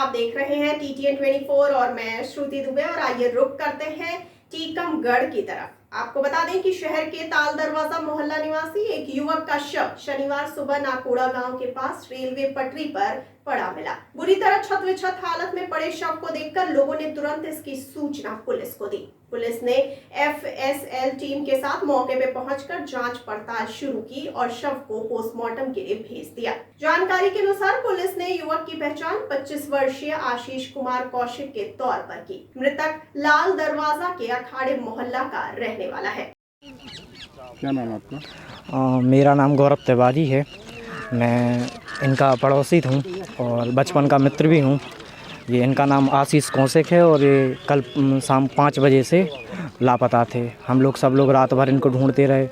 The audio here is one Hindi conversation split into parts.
आप देख रहे हैं TTN 24 और मैं श्रुति दुबे। और आइए रुक करते हैं टीकमगढ़ की तरफ। आपको बता दें कि शहर के ताल दरवाजा मोहल्ला निवासी एक युवक का शव शनिवार सुबह नाकोड़ा गांव के पास रेलवे पटरी पर पड़ा मिला। बुरी तरह छत हालत में पड़े शव को देखकर लोगों ने तुरंत इसकी सूचना पुलिस को दी। पुलिस ने FSL टीम के साथ मौके पे पहुंचकर जांच पड़ताल शुरू की और शव को पोस्टमार्टम के लिए भेज दिया। जानकारी के अनुसार पुलिस ने युवक की पहचान 25 वर्षीय आशीष कुमार कौशिक के तौर पर की। मृतक लाल दरवाजा के अखाड़े मोहल्ला का रहने वाला है। क्या नाम आपका? मेरा नाम गौरव तिवारी है। मैं इनका पड़ोसी हूँ और बचपन का मित्र भी हूँ। ये इनका नाम आशीष कौशिक है और ये कल शाम 5 बजे से लापता थे। हम लोग सब लोग रात भर इनको ढूंढते रहे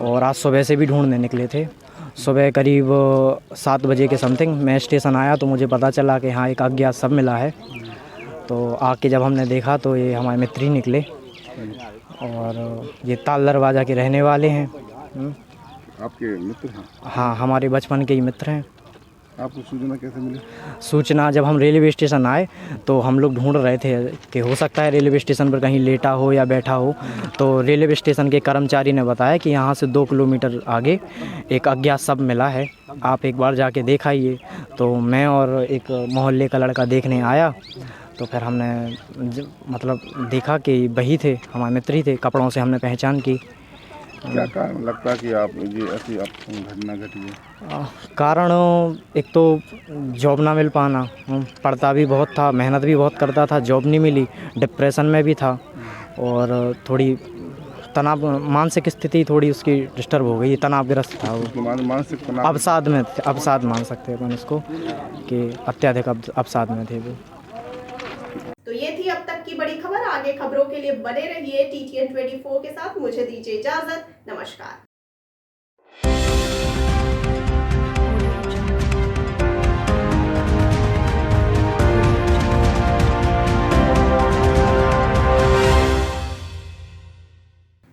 और आज सुबह से भी ढूंढने निकले थे। सुबह करीब 7 बजे के समथिंग मैं स्टेशन आया तो मुझे पता चला कि हाँ एक अज्ञात शव मिला है। तो आके जब हमने देखा तो ये हमारे मित्र ही निकले और ये ताल दरवाजा के रहने वाले हैं। आपके मित्र हैं? हाँ, हमारे बचपन के ही मित्र हैं। आपको सूचना कैसे मिली? सूचना जब हम रेलवे स्टेशन आए तो हम लोग ढूंढ रहे थे कि हो सकता है रेलवे स्टेशन पर कहीं लेटा हो या बैठा हो। तो रेलवे स्टेशन के कर्मचारी ने बताया कि यहाँ से 2 किलोमीटर आगे एक अज्ञात शव मिला है, आप एक बार जाके देख आइए। तो मैं और एक मोहल्ले का लड़का देखने आया तो फिर हमने मतलब देखा कि वही थे, हमारे मित्र ही थे। कपड़ों से हमने पहचान की। क्या कारण लगता है कि आप ये ऐसी घटना घटी है? कारण एक तो जॉब ना मिल पाना, पढ़ता भी बहुत था, मेहनत भी बहुत करता था, जॉब नहीं मिली, डिप्रेशन में भी था और थोड़ी तनाव, मानसिक स्थिति थोड़ी उसकी डिस्टर्ब हो गई, तनावग्रस्त था वो। मानसिक तनाव, अवसाद मान सकते हैं अपन इसको कि अत्यधिक अवसाद में थे वो। तो ये थी अब तक की बड़ी खबर। आगे खबरों के लिए बने रहिए TTN 24 के साथ। मुझे दीजिए इजाजत। नमस्कार।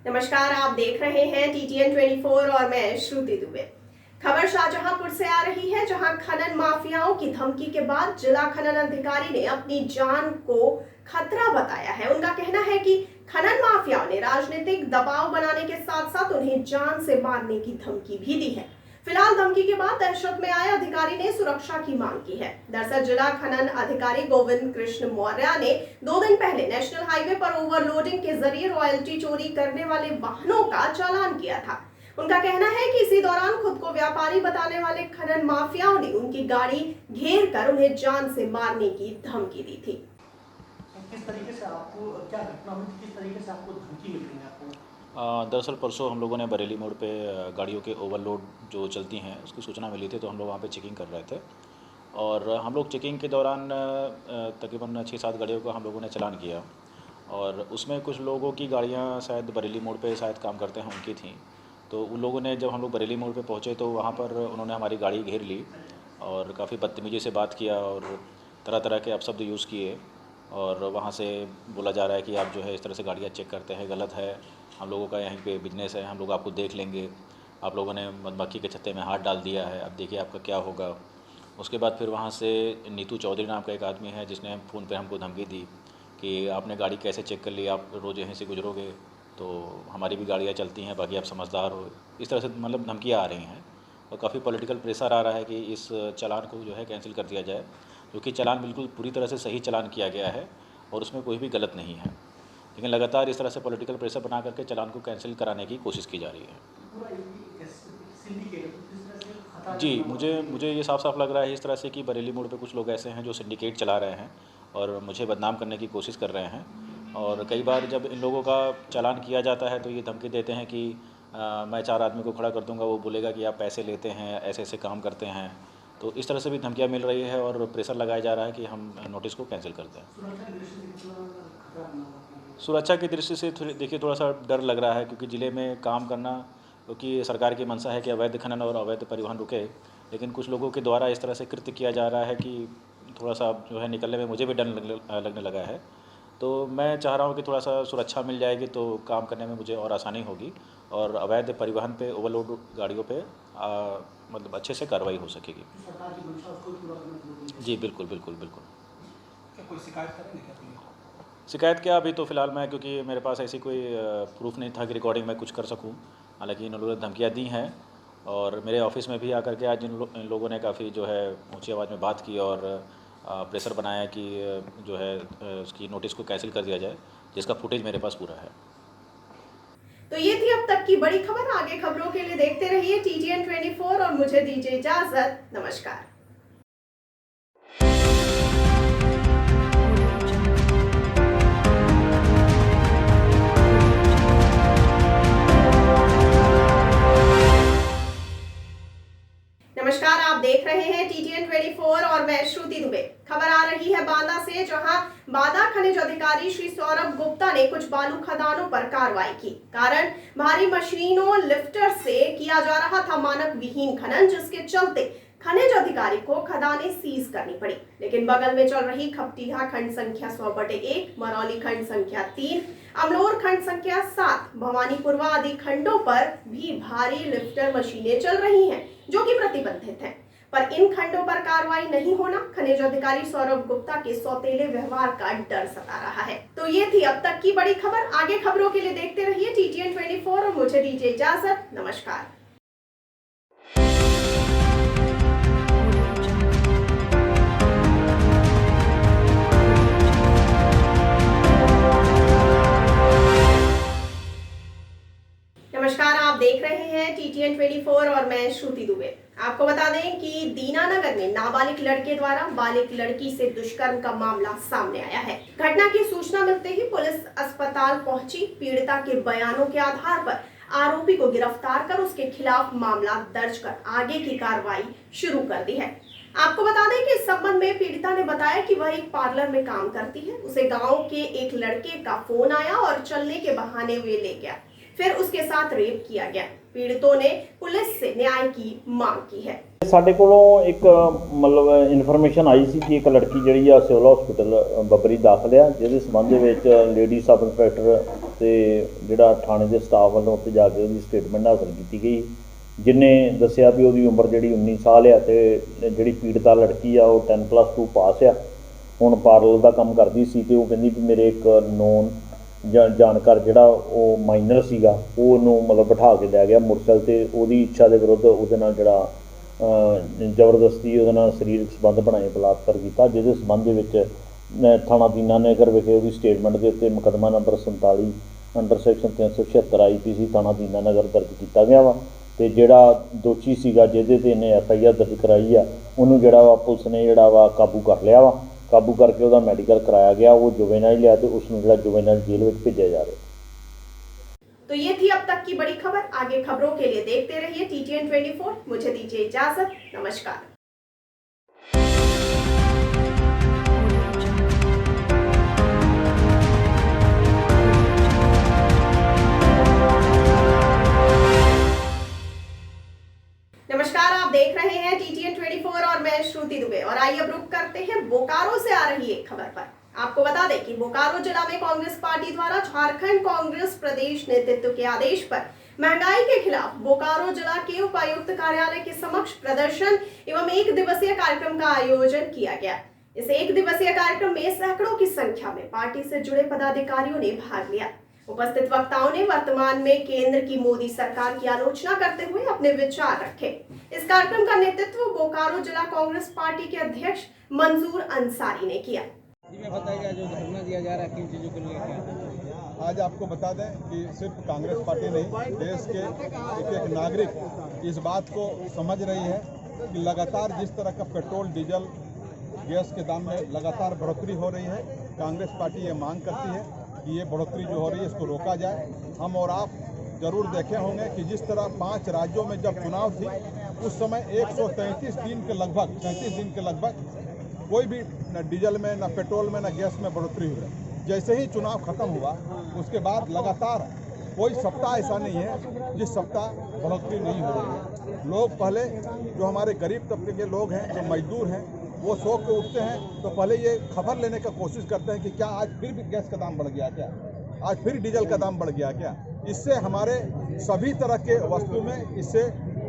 नमस्कार, आप देख रहे हैं TTN 24 और मैं श्रुति दुबे। खबर शाहजहांपुर से आ रही है, जहां खनन माफियाओं की धमकी के बाद जिला खनन अधिकारी ने अपनी जान को खतरा बताया है। उनका कहना है कि खनन माफियाओं ने राजनीतिक दबाव बनाने के साथ साथ उन्हें जान से मारने की धमकी भी दी है। फिलहाल धमकी के बाद दहशत में आए अधिकारी ने सुरक्षा की मांग की है। दरअसल जिला खनन अधिकारी गोविंद कृष्ण मौर्य ने 2 दिन पहले नेशनल हाईवे पर ओवरलोडिंग के जरिए रॉयल्टी चोरी करने वाले वाहनों का चालान किया था। उनका कहना है कि इसी दौरान खुद को व्यापारी बताने वाले खनन माफियाओं ने उनकी गाड़ी घेर कर उन्हें जान से मारने की धमकी दी थी। किस तरीके से आपको क्या घटना हुई थी, किस तरीके से आपको धमकी मिल रही है आपको? दरअसल परसों हम लोगों ने बरेली मोड़ पे गाड़ियों के ओवरलोड जो चलती हैं उसकी सूचना मिली थी, तो हम लोग वहाँ पे चेकिंग कर रहे थे और हम लोग चेकिंग के दौरान तकरीबन 6-7 गाड़ियों का हम लोगों ने चालान किया और उसमें कुछ लोगों की गाड़ियाँ शायद बरेली मोड़ पे शायद काम करते हैं उनकी थी। तो उन लोगों ने जब हम लोग बरेली मोड़ पे पहुँचे तो वहाँ पर उन्होंने हमारी गाड़ी घेर ली और काफ़ी बदतमीज़ी से बात किया और तरह तरह के अपशब्द यूज़ किए और वहाँ से बोला जा रहा है कि आप जो है इस तरह से गाड़ियाँ चेक करते हैं, गलत है, हम लोगों का यहीं पे बिजनेस है, हम लोग आपको देख लेंगे, आप लोगों ने मधुमक्खी के छत्ते में हाथ डाल दिया है, अब देखिए आपका क्या होगा। उसके बाद फिर वहाँ से नीतू चौधरी नाम का एक आदमी है जिसने फ़ोन पे हमको धमकी दी कि आपने गाड़ी कैसे चेक कर ली, आप रोज़ यहीं से गुजरोगे तो हमारी भी गाड़ियाँ चलती हैं, बाकी आप समझदार हो। इस तरह से मतलब धमकियाँ आ रही हैं और काफ़ी पॉलिटिकल प्रेशर आ रहा है कि इस चालान को जो है कैंसिल कर दिया जाए, क्योंकि चालान बिल्कुल पूरी तरह से सही चालान किया गया है और उसमें कोई भी गलत नहीं है। लेकिन लगातार इस तरह से पॉलिटिकल प्रेशर बना करके चालान को कैंसिल कराने की कोशिश की जा रही है। जी, मुझे ये साफ साफ लग रहा है इस तरह से कि बरेली मोड़ पे कुछ लोग ऐसे हैं जो सिंडिकेट चला रहे हैं और मुझे बदनाम करने की कोशिश कर रहे हैं। और कई बार जब इन लोगों का चालान किया जाता है तो ये धमकी देते हैं कि मैं 4 आदमी को खड़ा कर दूंगा, वो बोलेगा कि आप पैसे लेते हैं, ऐसे ऐसे काम करते हैं। तो इस तरह से भी धमकियाँ मिल रही है और प्रेशर लगाया जा रहा है कि हम नोटिस को कैंसिल कर दें। सुरक्षा की दृष्टि से देखिए थोड़ा सा डर लग रहा है, क्योंकि ज़िले में काम करना, क्योंकि सरकार की मंशा है कि अवैध खनन और अवैध परिवहन रुके, लेकिन कुछ लोगों के द्वारा इस तरह से कृत्य किया जा रहा है कि थोड़ा सा जो है निकलने में मुझे भी डर लगने लगा है। तो मैं चाह रहा हूँ कि थोड़ा सा सुरक्षा मिल जाएगी तो काम करने में मुझे और आसानी होगी और अवैध परिवहन पे, ओवरलोड गाड़ियों पे मतलब अच्छे से कार्रवाई हो सकेगी। जी बिल्कुल बिल्कुल बिल्कुल। कोई शिकायत करेंगे क्या पुलिस? शिकायत क्या, अभी तो फ़िलहाल मैं, क्योंकि मेरे पास ऐसी कोई प्रूफ नहीं था कि रिकॉर्डिंग मैं कुछ कर सकूं। हालांकि इन लोगों ने धमकियाँ दी हैं और मेरे ऑफिस में भी आकर के आज इन लोगों ने काफ़ी जो है ऊंची आवाज़ में बात की और प्रेशर बनाया कि जो है उसकी नोटिस को कैंसिल कर दिया जाए, जिसका फुटेज मेरे पास पूरा है। तो ये थी अब तक की बड़ी खबर। आगे खबरों के लिए देखते रहिए TTN 24 और मुझे दीजिए इजाजत। नमस्कार। नमस्कार, आप देख रहे हैं TTN 24 और मैं श्रुति दुबे। खबर आ रही है बांदा से, जहां बांदा खनिज अधिकारी श्री सौरभ गुप्ता ने कुछ बालू खदानों पर कार्रवाई की। कारण भारी मशीनों लिफ्टर से किया जा रहा था मानक विहीन खनन, जिसके चलते खनिज अधिकारी को खदानें सीज करनी पड़ी। लेकिन बगल में चल रही खपटीहा खंड संख्या 100/1, मरौली खंड संख्या 3, अमलोर खंड संख्या 7, भवानीपुरवा आदि खंडों पर भी भारी लिफ्टर मशीनें चल रही हैं, जो कि प्रतिबंधित हैं। पर इन खंडों पर कार्रवाई नहीं होना खनिज अधिकारी सौरभ गुप्ता के सौतेले व्यवहार का डर सता रहा है। तो ये थी अब तक की बड़ी खबर। आगे खबरों के लिए देखते रहिए TTN 24 और मुझे दीजिए इजाजत। नमस्कार। नमस्कार, आप देख रहे हैं TTN 24 और मैं श्रुति दुबे। आपको बता दें कि दीनानगर में नाबालिग लड़के द्वारा बालिग लड़की से दुष्कर्म का मामला सामने आया है। घटना की सूचना मिलते ही पुलिस अस्पताल पहुंची। पीड़िता के बयानों के आधार पर आरोपी को गिरफ्तार कर उसके खिलाफ मामला दर्ज कर आगे की कार्रवाई शुरू कर दी है। आपको बता दें कि इस संबंध में पीड़िता ने बताया कि वह एक पार्लर में काम करती है। उसे गाँव के एक लड़के का फोन आया और चलने के बहाने वे ले गया, फिर उसके साथ रेप किया गया। पीड़ितों ने पुलिस से न्याय की मांग की है। ਸਾਡੇ ਕੋਲੋਂ ਇੱਕ ਮਤਲਬ ਇਨਫੋਰਮੇਸ਼ਨ ਆਈ ਸੀ ਕਿ ਇੱਕ ਲੜਕੀ ਜਿਹੜੀ ਆ ਸਿਵਲ ਹਸਪੀਟਲ ਬੱਬਰੀ ਦਾਖਲ ਆ, ਜਿਹਦੇ ਸੰਬੰਧ ਦੇ ਵਿੱਚ ਲੇਡੀ ਸਬ ਇੰਸਪੈਕਟਰ ਤੇ ਜਿਹੜਾ ਥਾਣੇ ਦੇ ਸਟਾਫ ਵੱਲੋਂ ਉੱਥੇ ਜਾ ਕੇ ਉਹਦੀ ਸਟੇਟਮੈਂਟ ਹਾਸਲ ਕੀਤੀ ਗਈ, ਜਿਨੇ ਦੱਸਿਆ ਵੀ ਉਹਦੀ ਉਮਰ ਜਿਹੜੀ 19 ਸਾਲ ਆ ਤੇ ਜਿਹੜੀ ਪੀੜਤਾ ਲੜਕੀ ਆ ਉਹ 10+2 ਪਾਸ ਆ। ਹੁਣ ਪਾਰਲਰ ਦਾ ਕੰਮ ਕਰਦੀ ਸੀ ਤੇ ਉਹ ਕਹਿੰਦੀ ਵੀ ਮੇਰੇ ਇੱਕ ਨੋਨ ਜਾਣਕਾਰ ਜਿਹੜਾ ਉਹ ਮਾਈਨਰ ਸੀਗਾ, ਉਹਨੂੰ ਮਤਲਬ ਬਿਠਾ ਕੇ ਲੈ ਗਿਆ ਮੋਟਰਸਾਈਕਲ ਤੇ, ਉਹਦੀ ਇੱਛਾ ਦੇ ਵਿਰੁੱਧ ਉਹਦੇ ਨਾਲ ਜਿਹੜਾ ਜ਼ਬਰਦਸਤੀ ਉਹਦੇ ਨਾਲ ਸਰੀਰਕ ਸੰਬੰਧ ਬਣਾਏ ਬਲਾਤਕਾਰ ਕੀਤਾ, ਜਿਹਦੇ ਸੰਬੰਧ ਦੇ ਵਿੱਚ ਥਾਣਾ ਦੀਨਾਨਗਰ ਵਿਖੇ ਉਹਦੀ ਸਟੇਟਮੈਂਟ ਦੇ ਉੱਤੇ ਮੁਕੱਦਮਾ ਨੰਬਰ 47 ਅੰਡਰ ਸੈਕਸ਼ਨ 376 IPC ਥਾਣਾ ਦੀਨਾਨਗਰ ਦਰਜ ਕੀਤਾ ਗਿਆ ਵਾ। ਤੇ ਜਿਹੜਾ ਦੋਸ਼ੀ ਸੀਗਾ ਜਿਹਦੇ ਤੇ ਇਹਨੇ FIR ਦਰਜ ਕਰਾਈ ਆ, ਉਹਨੂੰ ਜਿਹੜਾ ਵਾ ਪੁਲਿਸ ਨੇ ਜਿਹੜਾ ਵਾ ਕਾਬੂ ਕਰ ਲਿਆ ਵਾ। काबू करके उसका मैडिकल कराया गया, वो जुवेनाइल लिया तो उसको जो जुवेनाइल जेल में भेजा जा रहा है। तो ये थी अब तक की बड़ी खबर। आगे खबरों के लिए देखते रहिए TTN 24। मुझे दीजिए इजाजत। नमस्कार। नमस्कार, आप देख रहे हैं TTN 24 और मैं श्रुति दुबे। और आइए अब रुक करते हैं बोकारो से आ रही एक खबर पर। आपको बता दें कि बोकारो जिला में कांग्रेस पार्टी द्वारा झारखंड कांग्रेस प्रदेश नेतृत्व के आदेश पर महंगाई के खिलाफ बोकारो जिला के उपायुक्त कार्यालय के समक्ष प्रदर्शन एवं 1 दिवसीय कार्यक्रम का आयोजन किया गया। इस 1 दिवसीय कार्यक्रम में सैकड़ों की संख्या में पार्टी से जुड़े पदाधिकारियों ने भाग लिया। उपस्थित वक्ताओं ने वर्तमान में केंद्र की मोदी सरकार की आलोचना करते हुए अपने विचार रखे। इस कार्यक्रम का नेतृत्व बोकारो जिला कांग्रेस पार्टी के अध्यक्ष मंजूर अंसारी ने किया। जो धरना दिया जा रहा है किन चीजों को लेकर? आज आपको बता दें कि सिर्फ कांग्रेस पार्टी नहीं, देश के एक नागरिक इस बात को समझ रही है कि लगातार जिस तरह का पेट्रोल डीजल गैस के दाम में लगातार बढ़ोतरी हो रही है, कांग्रेस पार्टी ये मांग करती है कि ये बढ़ोतरी जो हो रही है इसको रोका जाए। हम और आप जरूर देखे होंगे कि जिस तरह 5 राज्यों में जब चुनाव थी उस समय 133 दिन के लगभग 37 दिन के लगभग कोई भी न डीजल में न पेट्रोल में न गैस में बढ़ोतरी हुई है। जैसे ही चुनाव खत्म हुआ उसके बाद लगातार कोई सप्ताह ऐसा नहीं है जिस सप्ताह बढ़ोतरी नहीं हो रही है। लोग पहले जो हमारे गरीब तबके के लोग हैं, जो मजदूर हैं, वो सो के उठते हैं तो पहले ये खबर लेने का कोशिश करते हैं कि क्या आज फिर भी गैस का दाम बढ़ गया क्या, आज फिर डीजल का दाम बढ़ गया क्या। इससे हमारे सभी तरह के वस्तु में इससे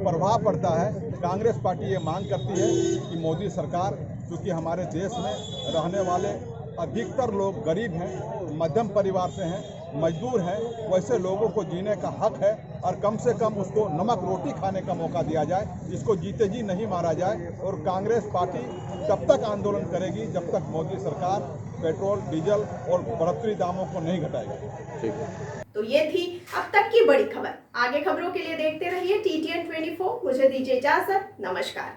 प्रभाव पड़ता है। कांग्रेस पार्टी ये मांग करती है कि मोदी सरकार, क्योंकि हमारे देश में रहने वाले अधिकतर लोग गरीब हैं, मध्यम परिवार से हैं, मजदूर हैं, वैसे लोगों को जीने का हक है और कम से कम उसको नमक रोटी खाने का मौका दिया जाए, इसको जीते जी नहीं मारा जाए। और कांग्रेस पार्टी तब तक आंदोलन करेगी जब तक मोदी सरकार पेट्रोल, डीजल और बढ़ोतरी दामों को नहीं घटाएगी। तो ये थी अब तक की बड़ी खबर। आगे खबरों के लिए देखते रहिए TTN 24। मुझे दीजिए इजाजत, नमस्कार।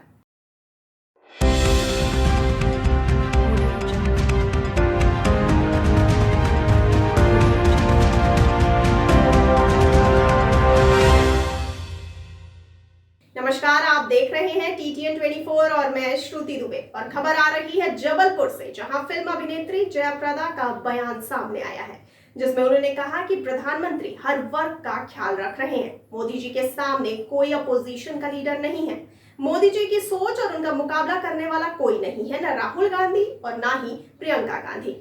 नमस्कार, आप देख रहे हैं TTN 24 और मैं श्रुति दुबे। और खबर आ रही है जबलपुर से, जहां फिल्म अभिनेत्री जयाप्रदा का बयान सामने आया है, जिसमें उन्होंने कहा कि प्रधानमंत्री हर वर्ग का ख्याल रख रहे हैं। मोदी जी के सामने कोई अपोजिशन का लीडर नहीं है। मोदी जी की सोच और उनका मुकाबला करने वाला कोई नहीं है, न राहुल गांधी और न ही प्रियंका गांधी।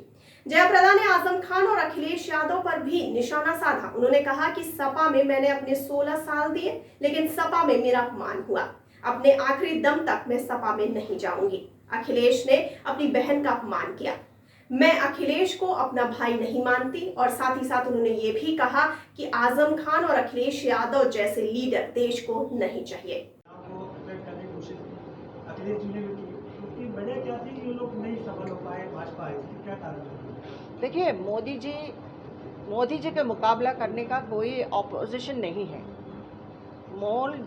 जयाप्रदा ने आजम खान और अखिलेश यादव पर भी निशाना साधा। उन्होंने कहा कि सपा में मैंने अपने 16 साल दिए, लेकिन सपा में मेरा अपमान हुआ। अपने आखिरी दम तक मैं सपा में नहीं जाऊंगी। अखिलेश ने अपनी बहन का अपमान किया। मैं अखिलेश को अपना भाई नहीं मानती। और साथ ही साथ उन्होंने ये भी कहा कि आजम खान और अखिलेश यादव जैसे लीडर देश को नहीं चाहिए। अखिलेश जी ने भी की, उसकी वजह क्या थी? ये लोग नहीं सफल हो पाए, भाजपा आई, क्या कारण? देखिए, मोदी जी के मुकाबला करने का कोई ऑपोजिशन नहीं है।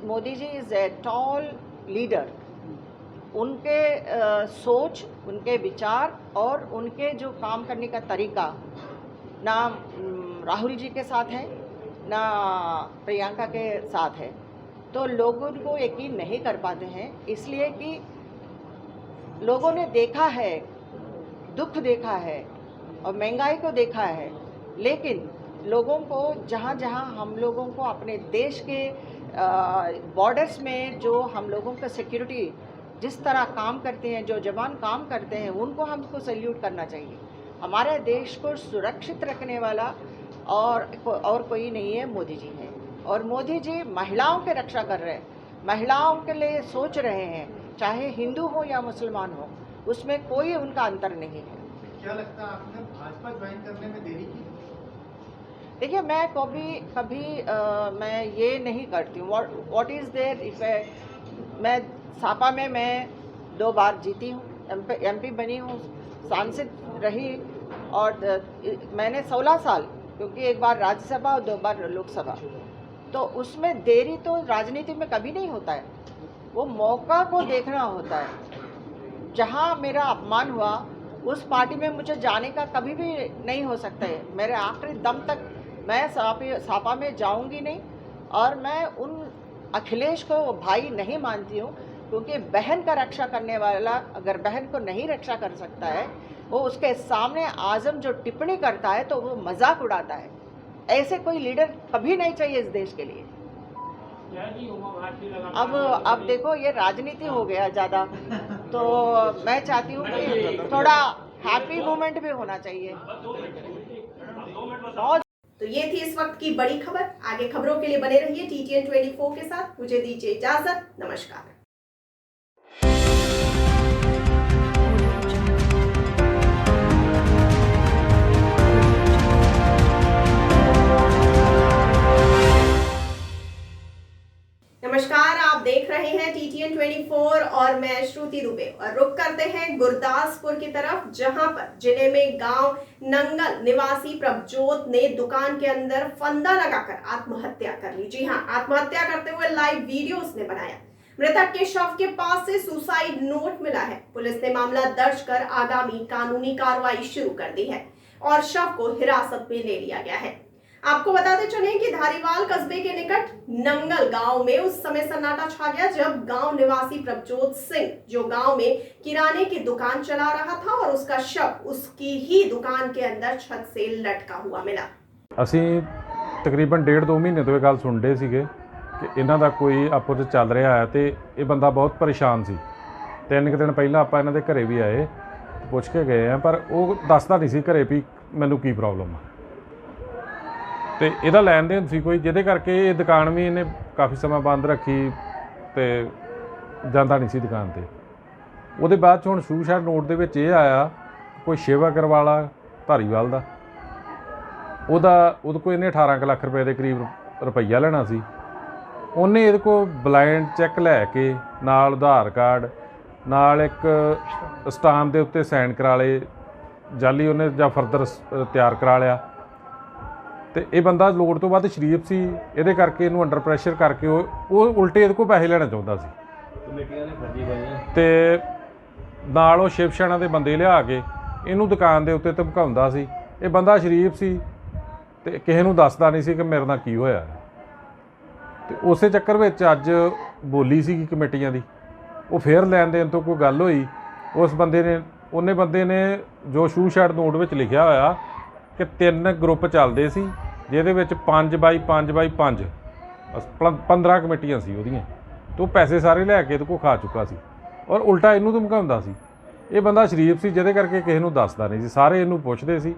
Modi ji is a tall leader. उनके सोच, उनके विचार और उनके जो काम करने का तरीका ना राहुल जी के साथ है ना प्रियंका के साथ है, तो लोगों को यकीन नहीं कर पाते हैं। इसलिए कि लोगों ने देखा है, दुख देखा है और महंगाई को देखा है, लेकिन लोगों को जहाँ जहाँ हम लोगों को अपने देश के बॉर्डर्स में जो हम लोगों का सिक्योरिटी जिस तरह काम करते हैं, जो जवान काम करते हैं, उनको हमको सैल्यूट करना चाहिए। हमारे देश को सुरक्षित रखने वाला और कोई नहीं है, मोदी जी हैं। और मोदी जी महिलाओं की रक्षा कर रहे हैं, महिलाओं के लिए सोच रहे हैं, चाहे हिंदू हो या मुसलमान हो, उसमें कोई उनका अंतर नहीं है। क्या लगता है आपने भाजपा ज्वाइन करने में देरी की? देखिए, मैं कभी मैं ये नहीं करती हूँ व्हाट इज़ देयर इफ मैं सापा में मैं 2 बार जीती हूँ, MP बनी हूँ, सांसद रही। और मैंने 16 साल, क्योंकि 1 बार राज्यसभा और 2 बार लोकसभा, तो उसमें देरी तो राजनीति में कभी नहीं होता है। वो मौका को देखना होता है। जहाँ मेरा अपमान हुआ उस पार्टी में मुझे जाने का कभी भी नहीं हो सकता है। मेरे आखिरी दम तक मैं सापा में जाऊंगी नहीं। और मैं उन अखिलेश को भाई नहीं मानती हूँ, क्योंकि बहन का रक्षा करने वाला अगर बहन को नहीं रक्षा कर सकता है, वो उसके सामने आजम जो टिप्पणी करता है तो वो मजाक उड़ाता है। ऐसे कोई लीडर कभी नहीं चाहिए इस देश के लिए। अब देखो, ये राजनीति हो गया ज़्यादा, तो मैं चाहती हूँ कि थोड़ा हैप्पी मोमेंट भी होना चाहिए। तो ये थी इस वक्त की बड़ी खबर। आगे खबरों के लिए बने रहिए TTN 24 के साथ। मुझे दीजिए इजाजत, नमस्कार। नमस्कार, आप देख रहे हैं TTN 24 और मैं श्रुति दुबे। और रुक करते हैं गुरदासपुर की तरफ, जहां पर जिले में गांव नंगल निवासी प्रभजोत ने दुकान के अंदर फंदा लगाकर आत्महत्या कर ली। जी हां, आत्महत्या करते हुए लाइव वीडियो उसने बनाया। मृतक के शव के पास से सुसाइड नोट मिला है। पुलिस ने मामला दर्ज कर आगामी कानूनी कार्रवाई शुरू कर दी है और शव को हिरासत में ले लिया गया है। आपको बताते चलें कि धारीवाल कस्बे के निकट नंगल गांव में उस समय सन्नाटा छा गया जब गांव निवासी प्रभजोत सिंह, जो गांव में किराने की दुकान चला रहा था, और उसका शव उसकी ही दुकान के अंदर छत से लटका हुआ मिला। ਅਸੀਂ ਤਕਰੀਬਨ 1.5-2 ਮਹੀਨੇ ਤੋਂ ਇਹ ਗੱਲ ਸੁਣਦੇ ਸੀਗੇ ਕਿ ਇਹਨਾਂ ਦਾ ਕੋਈ ਆਪਸ ਵਿੱਚ ਚੱਲ ਰਿਹਾ ਹੈ ਤੇ ਇਹ ਬੰਦਾ ਬਹੁਤ ਪਰੇਸ਼ਾਨ ਸੀ। 3 ਦਿਨ ਪਹਿਲਾਂ ਆਪਾਂ ਇਹਨਾਂ ਦੇ ਘਰੇ ਵੀ ਆਏ, ਪੁੱਛ ਕੇ ਗਏ ਆ, ਪਰ ਉਹ ਦੱਸਦਾ ਨਹੀਂ ਸੀ ਘਰੇ ਵੀ ਮੈਨੂੰ ਕੀ ਪ੍ਰੋਬਲਮ ਆ। ਤੇ ਇਹਦਾ ਲੈਣ ਦੇਣ ਸੀ ਕੋਈ, ਜਿਹਦੇ ਕਰਕੇ ਇਹ ਦੁਕਾਨ ਵੀ ਇਹਨੇ ਕਾਫੀ ਸਮਾਂ ਬੰਦ ਰੱਖੀ ਤੇ ਜਾਂਦਾ ਨਹੀਂ ਸੀ ਦੁਕਾਨ ਤੇ। ਉਹਦੇ ਬਾਅਦ 'ਚ ਹੁਣ ਸੂਸਾਈਡ ਨੋਟ ਦੇ ਵਿੱਚ ਇਹ ਆਇਆ ਕੋਈ ਸ਼ਿਵ ਅਗਰਵਾਲਾ ਧਾਰੀਵਾਲ ਦਾ, ਉਹਦੇ ਕੋਲ ਇਹਨੇ 18 ਕੁ ਲੱਖ ਰੁਪਏ ਦੇ ਕਰੀਬ ਰੁਪਈਆ ਲੈਣਾ ਸੀ। ਉਹਨੇ ਇਹਦੇ ਕੋਲ ਬਲਾਈਂਡ ਚੈੱਕ ਲੈ ਕੇ ਨਾਲ ਆਧਾਰ ਕਾਰਡ ਨਾਲ ਇੱਕ ਸਟਾਮ ਦੇ ਉੱਤੇ ਸਾਈਨ ਕਰਾ ਲਏ ਜਾਲੀ, ਉਹਨੇ ਜਾਂ ਫਰਦਰ ਤਿਆਰ ਕਰਾ ਲਿਆ। ਤੇ ਇਹ ਬੰਦਾ ਲੋੜ ਤੋਂ ਵੱਧ ਸ਼ਰੀਫ ਸੀ, ਇਹਦੇ ਕਰਕੇ ਇਹਨੂੰ ਅੰਡਰ ਪ੍ਰੈਸ਼ਰ ਕਰਕੇ ਉਹ ਉਲਟੇ ਇਹਦੇ ਕੋਲ ਪੈਸੇ ਲੈਣਾ ਚਾਹੁੰਦਾ ਸੀ। ਕਮੇਟੀਆਂ ਨੇ ਫਰਜ਼ੀ ਪਾਈਆਂ ਤੇ ਨਾਲ ਉਹ ਸ਼ਿਵ ਸੈਨਾ ਦੇ ਬੰਦੇ ਲਿਆ ਕੇ ਇਹਨੂੰ ਦੁਕਾਨ ਦੇ ਉੱਤੇ ਧਮਕਾਉਂਦਾ ਸੀ। ਇਹ ਬੰਦਾ ਸ਼ਰੀਫ ਸੀ ਤੇ ਕਿਸੇ ਨੂੰ ਦੱਸਦਾ ਨਹੀਂ ਸੀ ਕਿ ਮੇਰੇ ਨਾਲ ਕੀ ਹੋਇਆ। ਤੇ ਉਸੇ ਚੱਕਰ ਵਿੱਚ ਅੱਜ ਬੋਲੀ ਸੀਗੀ ਕਮੇਟੀਆਂ ਦੀ, ਉਹ ਫੇਰ ਲੈਣ ਦੇਣ ਤੋਂ ਕੋਈ ਗੱਲ ਹੋਈ। ਉਸ ਬੰਦੇ ਨੇ ਜੋ ਸ਼ੂ ਸ਼ੈਡ ਨੋਟ ਵਿੱਚ ਲਿਖਿਆ ਹੋਇਆ ਕਿ 3 ਗਰੁੱਪ ਚੱਲਦੇ ਸੀ, ਜਿਹਦੇ ਵਿੱਚ 5x5x5 15 ਕਮੇਟੀਆਂ ਸੀ ਉਹਦੀਆਂ, ਤੇ ਉਹ ਪੈਸੇ ਸਾਰੇ ਲੈ ਕੇ ਇਹਦੇ ਕੋਲ ਖਾ ਚੁੱਕਾ ਸੀ ਔਰ ਉਲਟਾ ਇਹਨੂੰ ਧਮਕਾਉਂਦਾ ਸੀ। ਇਹ ਬੰਦਾ ਸ਼ਰੀਫ ਸੀ ਜਿਹਦੇ ਕਰਕੇ ਕਿਸੇ ਨੂੰ ਦੱਸਦਾ ਨਹੀਂ ਸੀ, ਸਾਰੇ ਇਹਨੂੰ ਪੁੱਛਦੇ ਸੀ।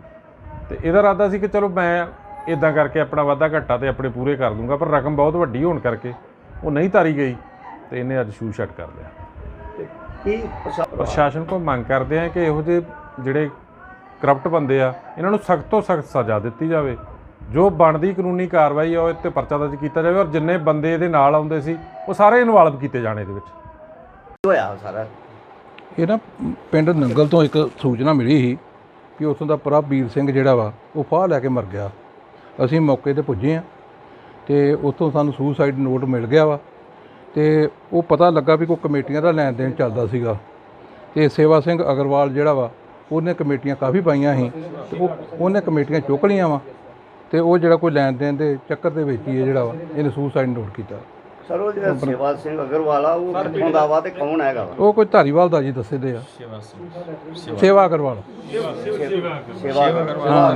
ਤੇ ਇਹਦਾ ਇਰਾਦਾ ਸੀ ਕਿ ਚਲੋ ਮੈਂ ਇੱਦਾਂ ਕਰਕੇ ਆਪਣਾ ਵਾਧਾ ਘਾਟਾ ਤੇ ਆਪਣੇ ਪੂਰੇ ਕਰ ਦੂੰਗਾ, ਪਰ ਰਕਮ ਬਹੁਤ ਵੱਡੀ ਹੋਣ ਕਰਕੇ ਉਹ ਨਹੀਂ ਤਾਰੀ ਗਈ ਤੇ ਇਹਨੇ ਅੱਜ ਸ਼ੂ ਸ਼ਟ ਕਰ ਲਿਆ। ਪ੍ਰਸ਼ਾਸਨ ਕੋਲ ਮੰਗ ਕਰਦੇ ਆ ਕਿ ਇਹੋ ਜਿਹੇ ਜਿਹੜੇ ਕਰਪਟ ਬੰਦੇ ਆ ਇਹਨਾਂ ਨੂੰ ਸਖਤ ਤੋਂ ਸਖਤ ਸਜ਼ਾ ਦਿੱਤੀ ਜਾਵੇ, ਜੋ ਬਣਦੀ ਕਾਨੂੰਨੀ ਕਾਰਵਾਈ ਆ ਉਹ ਇੱਥੇ ਪਰਚਾ ਦਰਜ ਕੀਤਾ ਜਾਵੇ ਔਰ ਜਿੰਨੇ ਬੰਦੇ ਇਹਦੇ ਨਾਲ ਆਉਂਦੇ ਸੀ ਉਹ ਸਾਰੇ ਇਨਵੋਲਵ ਕੀਤੇ ਜਾਣ ਇਹਦੇ ਵਿੱਚ। ਹੋਇਆ ਸਾਰਾ ਇਹ ਨਾ ਪਿੰਡ ਨੰਗਲ ਤੋਂ ਇੱਕ ਸੂਚਨਾ ਮਿਲੀ ਸੀ ਕਿ ਉੱਥੋਂ ਦਾ ਪ੍ਰਭਵੀਰ ਸਿੰਘ ਜਿਹੜਾ ਵਾ ਉਹ ਫਾਹ ਲੈ ਕੇ ਮਰ ਗਿਆ। ਅਸੀਂ ਮੌਕੇ 'ਤੇ ਪੁੱਜੇ ਹਾਂ ਤੇ ਉੱਥੋਂ ਸਾਨੂੰ ਸੁਸਾਈਡ ਨੋਟ ਮਿਲ ਗਿਆ ਵਾ ਤੇ ਉਹ ਪਤਾ ਲੱਗਾ ਵੀ ਕੋਈ ਕਮੇਟੀਆਂ ਦਾ ਲੈਣ ਦੇਣ ਚੱਲਦਾ ਸੀਗਾ ਤੇ ਸੇਵਾ ਸਿੰਘ ਅਗਰਵਾਲ ਜਿਹੜਾ ਵਾ ਉਹਨੇ ਕਮੇਟੀਆਂ ਕਾਫੀ ਪਾਈਆਂ ਸੀ ਤੇ ਉਹਨੇ ਕਮੇਟੀਆਂ ਚੁੱਕ ਲਈਆਂ ਵਾ ਤੇ ਉਹ ਜਿਹੜਾ ਕੋਈ ਲੈਣ ਦੇਣ ਦੇ ਚੱਕਰ ਦੇ ਵਿੱਚ ਹੀ ਇਹ ਜਿਹੜਾ ਵਾ ਇਹਨੇ ਸੁਸਾਈਡ ਨੋਟ ਕੀਤਾ। ਸਰ ਉਹ ਜਿਹੜਾ ਸੇਵਾ ਸਿੰਘ ਅਗਰਵਾਲ ਆ ਉਹ ਕਿੱਥੋਂ ਦਾ ਵਾ ਤੇ ਕੌਣ ਹੈਗਾ ਵਾ? ਉਹ ਕੋਈ ਧਾਰੀਵਾਲ ਦਾ ਜੀ ਦੱਸਦੇ ਆ। ਸੇਵਾ ਅਗਰਵਾਲ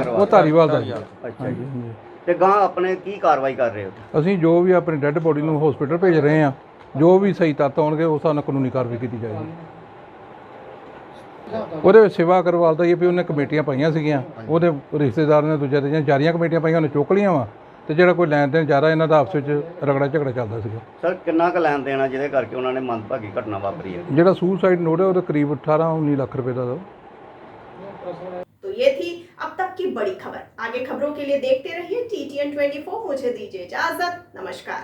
ਉਹ ਧਾਰੀਵਾਲ ਦਾ ਜੀ। ਹਾਂਜੀ। ਤੇ ਗਾਂ ਆਪਣੇ ਕੀ ਕਾਰਵਾਈ ਕਰ ਰਹੇ ਹੋ? ਅਸੀਂ ਜੋ ਵੀ ਆਪਣੀ ਡੈੱਡ ਬੋਡੀ ਨੂੰ ਹਸਪੀਟਲ ਭੇਜ ਰਹੇ ਹਾਂ, ਜੋ ਵੀ ਸਹੀ ਤੱਤ ਆਉਣਗੇ ਉਸ ਹਿਸਾਬ ਨਾਲ ਕਾਨੂੰਨੀ ਕਾਰਵਾਈ ਕੀਤੀ ਜਾਏਗੀ। ਉਹਦੇ ਵਿੱਚ ਸੇਵਾ ਅਗਰਵਾਲ ਦਾ ਇਹ ਵੀ ਉਹਨੇ ਕਮੇਟੀਆਂ ਪਾਈਆਂ ਸੀਗੀਆਂ, ਉਹਦੇ ਰਿਸ਼ਤੇਦਾਰ ਨੇ ਦੂਜੇ ਤੇ ਜਾਰੀਆਂ ਕਮੇਟੀਆਂ ਪਾਈਆਂ ਉਹਨੇ ਚੁੱਕ ਲਈਆਂ ਵਾ ਤੇ ਜਿਹੜਾ ਕੋਈ ਲੈਣ ਦੇਣ ਜ਼ਿਆਦਾ ਇਹਨਾਂ ਦਾ ਆਪਸ ਵਿੱਚ ਰਗੜਾ ਝਗੜਾ ਚੱਲਦਾ ਸੀਗਾ। ਸਰ ਕਿੰਨਾ ਕੁ ਲੈਣ ਦੇਣਾ ਜਿਹਦੇ ਕਰਕੇ ਉਹਨਾਂ ਨੇ ਮੰਦਭਾਗੀ ਘਟਨਾ ਵਾਪਰੀ ਹੈ? ਜਿਹੜਾ ਸੁਸਾਈਡ ਨੋਟ ਹੈ ਉਹਦੇ ਕਰੀਬ 18-19 ਲੱਖ रुपए ਦਾ। तो ये थी अब तक की बड़ी खबर। आगे खबरों के लिए देखते रहिए TTN 24। मुझे दीजिए इजाजत। नमस्कार।